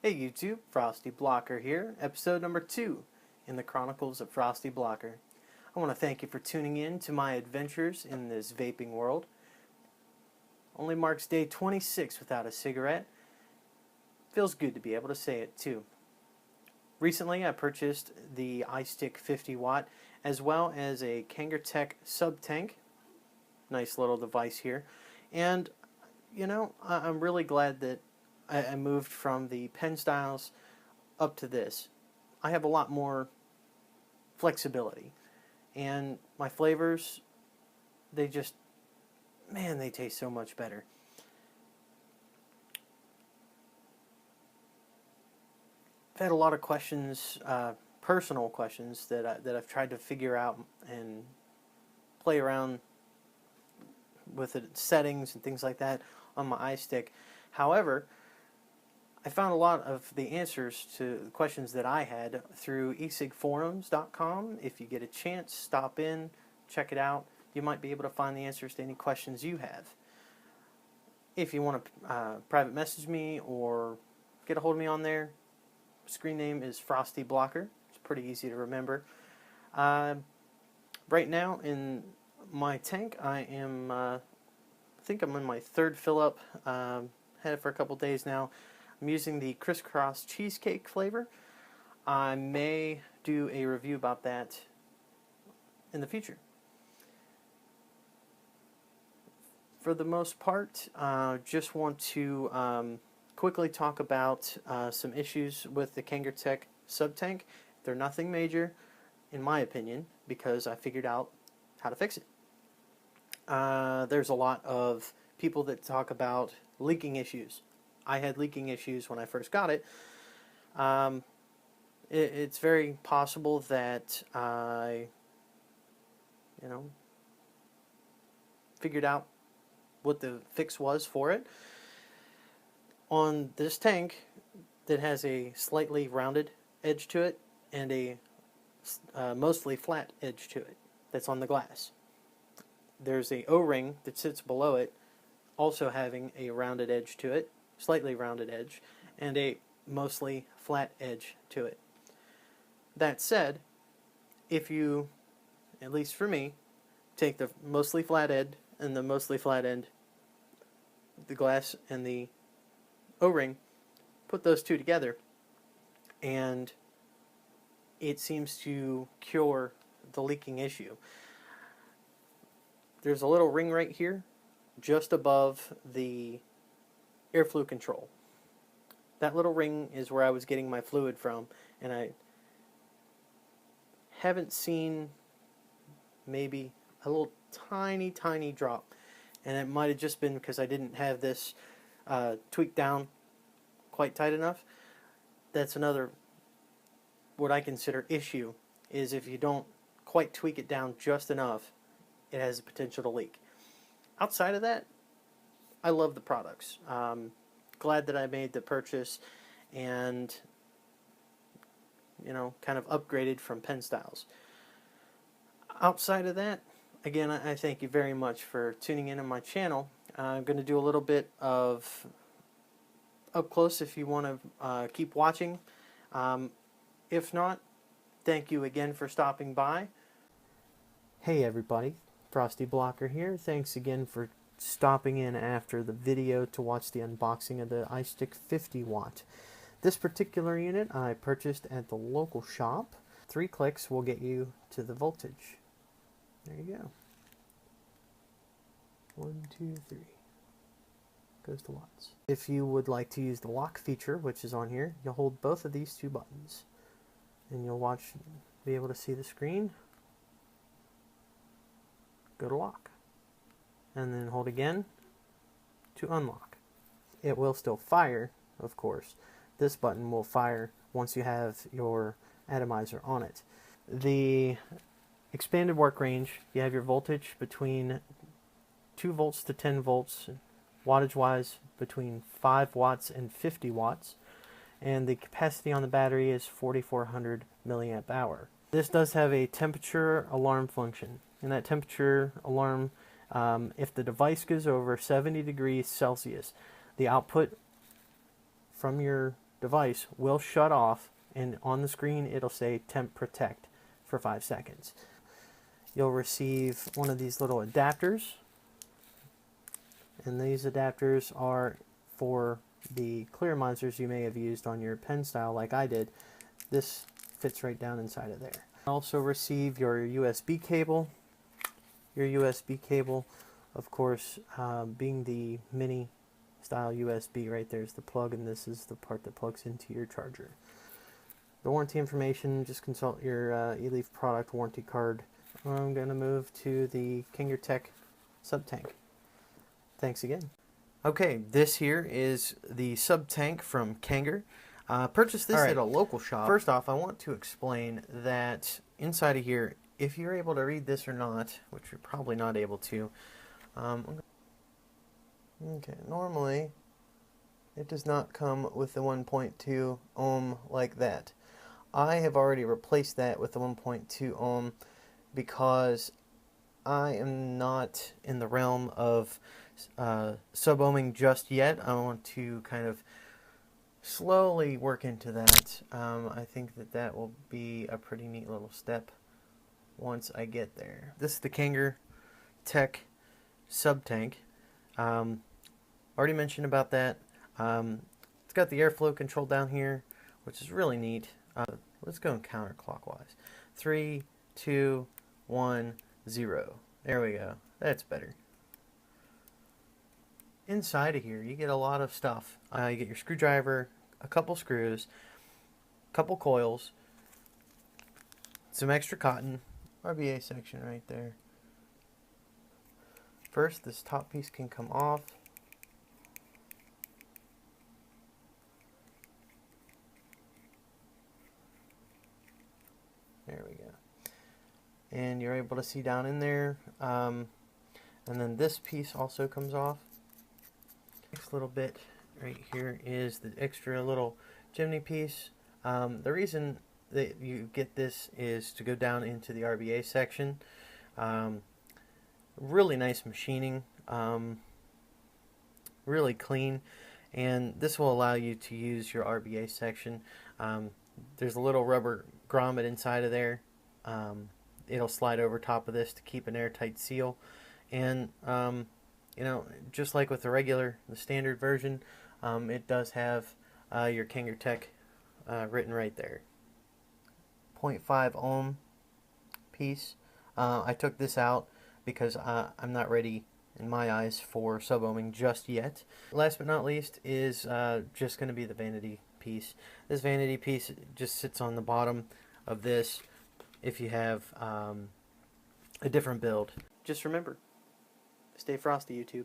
Hey YouTube, FrostyBlocker here, episode number 2 in the Chronicles of FrostyBlocker. I want to thank you for tuning in to my adventures in this vaping world. Only marks day 26 without a cigarette. Feels good to be able to say it too. Recently I purchased the iStick 50 watt as well as a KangerTech Subtank. Nice little device here. And you know, I'm really glad that I moved from the pen styles up to this. I have a lot more flexibility, and my flavors, they just, man, they taste so much better. I've had a lot of questions, personal questions that I've tried to figure out and play around with the settings and things like that on my iStick. However, I found a lot of the answers to the questions that I had through esigforums.com. If you get a chance, stop in, check it out. You might be able to find the answers to any questions you have. If you want to private message me or get a hold of me on there, screen name is FrostyBlocker. It's pretty easy to remember. Right now in my tank, I think I'm in my third fill up. Had it for a couple days now. I'm using the crisscross cheesecake flavor. I may do a review about that in the future. For the most part, just want to quickly talk about some issues with the KangerTech Subtank. They're nothing major, in my opinion, because I figured out how to fix it. There's a lot of people that talk about leaking issues. I had leaking issues when I first got it. It's very possible that I, figured out what the fix was for it. On this tank that has a slightly rounded edge to it and a mostly flat edge to it that's on the glass. There's a O-ring that sits below it, also having a rounded edge to it, slightly rounded edge, and a mostly flat edge to it. That said, if you, at least for me, take the mostly flat end and the mostly flat end, the glass and the O-ring, put those two together, and it seems to cure the leaking issue. There's a little ring right here, just above the airflow control. That little ring is where I was getting my fluid from, and I haven't seen maybe a little tiny drop, and it might have just been because I didn't have this tweaked down quite tight enough. That's another, what I consider issue, is if you don't quite tweak it down just enough, it has the potential to leak. Outside of that, I love the products. Glad that I made the purchase and, kind of upgraded from pen styles. Outside of that, again, I thank you very much for tuning in on my channel. I'm going to do a little bit of up close if you want to keep watching. If not, thank you again for stopping by. Hey everybody, FrostyBlocker here. Thanks again for stopping in after the video to watch the unboxing of the iStick 50 watt. This particular unit I purchased at the local shop. 3 clicks will get you to the voltage. There you go. 1, 2, 3. Goes to watts. If you would like to use the lock feature, which is on here, you'll hold both of these 2 buttons, and you'll be able to see the screen. Go to lock, and then hold again to unlock. It will still fire, of course. This button will fire once you have your atomizer on it. The expanded work range, you have your voltage between 2 volts to 10 volts, wattage wise between 5 watts and 50 watts, and the capacity on the battery is 4400 milliamp hour. This does have a temperature alarm function, and that temperature alarm, if the device goes over 70 degrees Celsius, the output from your device will shut off, and on the screen it'll say temp protect for 5 seconds. You'll receive one of these little adapters, and these adapters are for the clear monitors you may have used on your pen style like I did. This fits right down inside of there. Also receive your USB cable. Your USB cable, of course, being the mini style USB, right there is the plug, and this is the part that plugs into your charger. The warranty information, just consult your eLeaf product warranty card. I'm going to move to the KangerTech Subtank. Thanks again. Okay, this here is the Subtank from Kanger. Purchased this at a local shop. First off, I want to explain that inside of here, if you're able to read this or not, which you're probably not able to, okay, normally it does not come with the 1.2 ohm like that. I have already replaced that with the 1.2 ohm because I am not in the realm of sub-ohming just yet. I want to kind of slowly work into that. I think that will be a pretty neat little step once I get there. This is the KangerTech Subtank. Already mentioned about that. It's got the airflow control down here, which is really neat. Let's go in counterclockwise. 3, 2, 1, 0. There we go. That's better. Inside of here, you get a lot of stuff. You get your screwdriver, a couple screws, a couple coils, some extra cotton, RBA section right there. First, this top piece can come off. There we go. And you're able to see down in there. And then this piece also comes off. Next little bit right here is the extra little chimney piece. The reason that you get this is to go down into the RBA section. Really nice machining, really clean, and this will allow you to use your RBA section. There's a little rubber grommet inside of there. It'll slide over top of this to keep an airtight seal, and you know, just like with the standard version, it does have your KangerTech written right there. 0.5 ohm piece. I took this out because I'm not ready, in my eyes, for sub-ohming just yet. Last but not least is just going to be the vanity piece. This vanity piece just sits on the bottom of this if you have a different build. Just remember, stay frosty, YouTube.